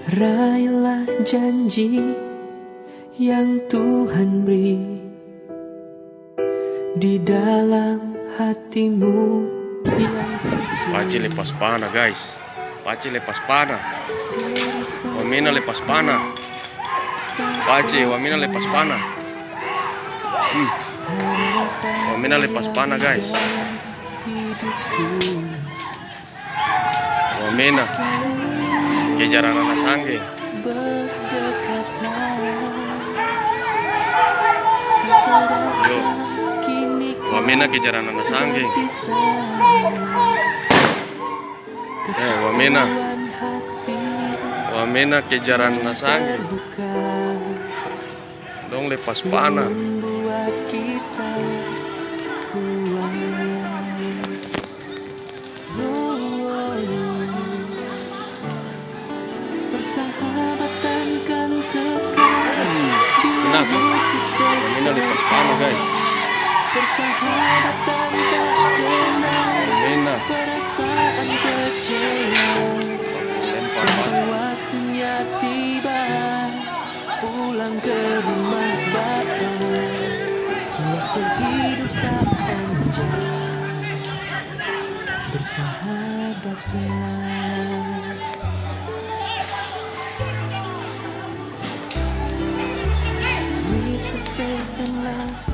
Raihlah janji yang Tuhan beri di dalam hatimu yang suci. Pace lepas pana guys, Pace lepas pana, Wamena lepas pana, Pace Wamena lepas pana, Wamena lepas pana guys, Wamena kejaran anak sangge. Yo, Wamena kejaran anak sangge. Wamena kejaran anak sangge. Dong lepas pana. Persahabatan kan kekal. Kenapa? Wamena lepas pana guys. Persahabatan tak kenal Wamena perasaan kecewa. Sampai waktunya tiba pulang ke rumah Bapa. Waktu hidup tak panjang, bersahabatlah. With the faith and love,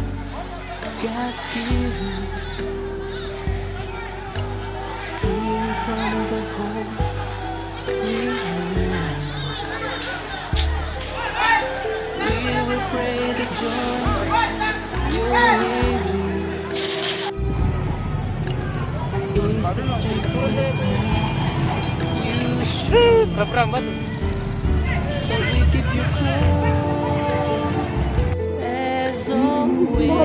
God's given, spring from the home we know. We will pray the joy you're living is the template now you show. But we keep you close as always.